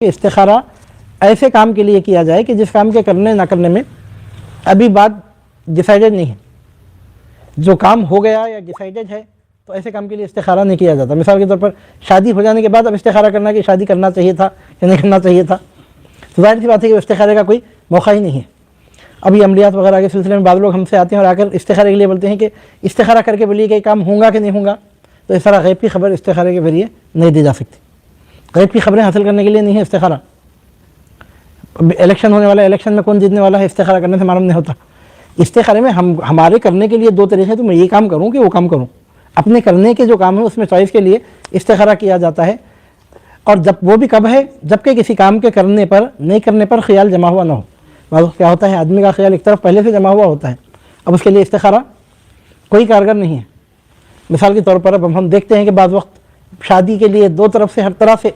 کہ استخارہ ایسے کام کے لیے کیا جائے کہ جس کام کے کرنے نہ کرنے میں ابھی بات ڈیسائیڈڈ نہیں ہے. جو کام ہو گیا یا ڈیسائیڈڈ ہے تو ایسے کام کے لیے استخارہ نہیں کیا جاتا. مثال کے طور پر شادی ہو جانے کے بعد اب استخارہ کرنا کہ شادی کرنا چاہیے تھا یا نہیں کرنا چاہیے تھا, تو ظاہر سی بات ہے کہ استخارے کا کوئی موقع ہی نہیں ہے. اب یہ عملیات وغیرہ کے سلسلے میں بعض لوگ ہم سے آتے ہیں اور آ کر استخارے کے لیے بولتے ہیں کہ استخارہ کر کے بولیے کہ کام ہوگا کہ نہیں ہوگا. تو اس طرح غیب کی خبر استخارے کے ذریعے نہیں دی جا سکتی. غیب کی خبریں حاصل کرنے کے لیے نہیں ہے استخارہ. الیکشن ہونے والا ہے, الیکشن میں کون جیتنے والا ہے استخارہ کرنے سے معلوم نہیں ہوتا. استخارے میں ہمارے کرنے کے لیے دو طریقے, تو میں یہ کام کروں کہ وہ کام کروں. اپنے کرنے کے جو کام ہے اس میں چوائس کے لیے استخارہ کیا جاتا ہے, اور جب وہ بھی کب ہے جبکہ کسی کام کے کرنے پر نہیں کرنے پر خیال جمع ہوا نہ ہو. بعض کیا ہوتا ہے آدمی کا خیال ایک طرف پہلے سے جمع ہوا ہوتا ہے, اب اس کے لیے استخارہ کوئی کارگر نہیں ہے. مثال کے طور پر اب ہم دیکھتے ہیں کہ بعض وقت شادی کے لیے دو طرف سے ہر طرح سے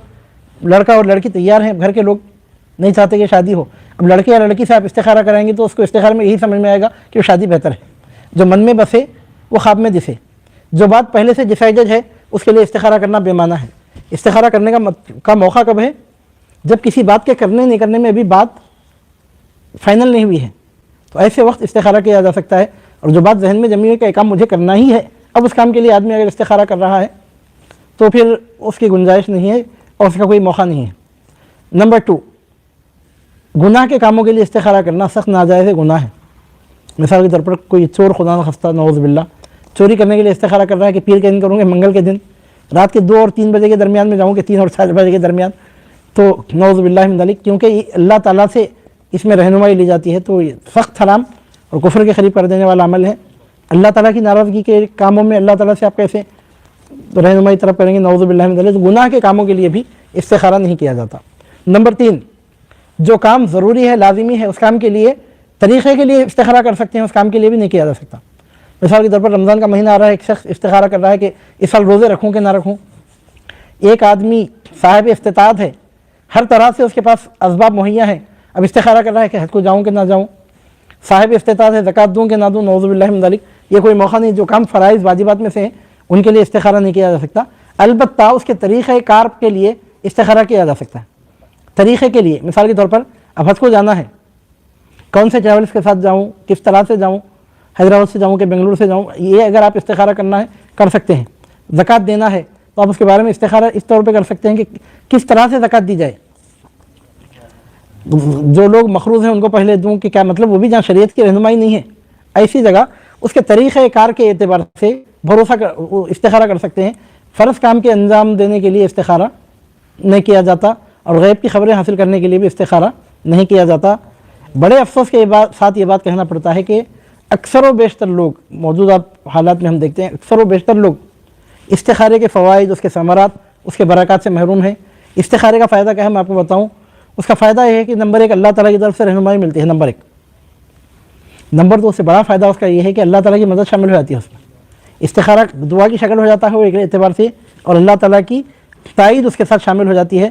لڑکا اور لڑکی تیار ہیں, گھر کے لوگ نہیں چاہتے کہ شادی ہو. اب لڑکے یا لڑکی سے آپ استخارہ کرائیں گے تو اس کو استخارے میں یہی سمجھ میں آئے گا کہ وہ شادی بہتر ہے. جو من میں بسے وہ خواب میں دسے. جو بات پہلے سے ڈیسائیڈڈ ہے اس کے لیے استخارہ کرنا بے معنی ہے. استخارہ کرنے کا موقع کب ہے؟ جب کسی بات کے کرنے نہیں کرنے میں ابھی بات فائنل نہیں ہوئی ہے, تو ایسے وقت استخارہ کیا جا سکتا ہے. اور جو بات ذہن میں جمی ہے کہ کام مجھے کرنا ہی ہے, اب اس کام کے لیے آدمی اگر استخارہ کر رہا ہے تو پھر اس کی گنجائش نہیں ہے اور اس کا کوئی موقع نہیں ہے. نمبر 2, گناہ کے کاموں کے لیے استخارہ کرنا سخت ناجائز گناہ ہے. مثال کے طور پر کوئی چور خدا نخواستہ نعوذ باللہ چوری کرنے کے لیے استخارہ کر رہا ہے کہ پیر کے دن کروں گے, منگل کے دن, رات کے 2 اور 3 بجے کے درمیان میں جاؤں کہ 3 اور 4 بجے کے درمیان, تو نعوذ باللہ من ذلک, کیونکہ اللہ تعالیٰ سے اس میں رہنمائی لی جاتی ہے تو یہ سخت حرام اور کفر کے قریب کر دینے والا عمل ہے. اللہ تعالیٰ کی ناراضگی کے کاموں میں اللہ تعالیٰ سے آپ کیسے رہنمائی طرف کریں گے؟ نعوذ باللہ من ذلک. گناہ کے کاموں کے لیے بھی استخارہ نہیں کیا جاتا. نمبر 3, جو کام ضروری ہے لازمی ہے اس کام کے لیے طریقے کے لیے استخارہ کر سکتے ہیں, اس کام کے لیے بھی نہیں کیا جا سکتا. مثال کے طور پر رمضان کا مہینہ آ رہا ہے, ایک شخص استخارہ کر رہا ہے کہ اس سال روزے رکھوں کہ نہ رکھوں. ایک آدمی صاحب استطاعت ہے, ہر طرح سے اس کے پاس اسباب مہیا ہیں, اب استخارہ کر رہا ہے کہ حج کو جاؤں کہ نہ جاؤں. صاحب استطاعت ہے, زکوٰۃ دوں کہ نہ دوں, نعوذ باللہ من ذلک. یہ کوئی موقع نہیں. جو کام فرائض واجبات میں سے ہیں ان کے لیے استخارہ نہیں کیا جا سکتا. البتہ اس کے طریقہ کار کے لیے استخارہ کیا جا سکتا ہے. طریقے کے لیے مثال کے طور پر اب حج کو جانا ہے, کون سے ٹریولس کے ساتھ جاؤں, کس طرح سے جاؤں, حیدرآباد سے جاؤں کہ بنگلور سے جاؤں, یہ اگر آپ استخارہ کرنا ہے کر سکتے ہیں. زکوٰۃ دینا ہے تو آپ اس کے بارے میں استخارہ اس طور پہ کر سکتے ہیں کہ کس طرح سے زکوٰۃ دی جائے. جو لوگ مخروض ہیں ان کو پہلے دوں کہ کیا مطلب, وہ بھی جہاں شریعت کی رہنمائی نہیں ہے ایسی جگہ اس کے طریقہ کار کے اعتبار سے استخارہ کر سکتے ہیں. فرض کام کے انجام دینے کے لیے استخارہ نہیں کیا جاتا, اور غیب کی خبریں حاصل کرنے کے لیے بھی استخارہ نہیں کیا جاتا. بڑے افسوس کے ساتھ یہ بات کہنا پڑتا ہے کہ اکثر و بیشتر لوگ موجودہ حالات میں ہم دیکھتے ہیں اکثر و بیشتر لوگ استخارے کے فوائد, اس کے ثمرات, اس کے برکات سے محروم ہیں. استخارے کا فائدہ کیا ہے میں آپ کو بتاؤں. اس کا فائدہ یہ ہے کہ نمبر 1 اللہ تعالیٰ کی طرف سے رہنمائی ملتی ہے, نمبر 1. نمبر 2 سے بڑا فائدہ اس کا یہ ہے کہ اللہ تعالیٰ کی مدد شامل ہو جاتی ہے اس میں. استخارہ دعا کی شکل ہو جاتا ہے وہ ایک اعتبار سے, اور اللہ تعالیٰ کی تائید اس کے ساتھ شامل ہو جاتی ہے.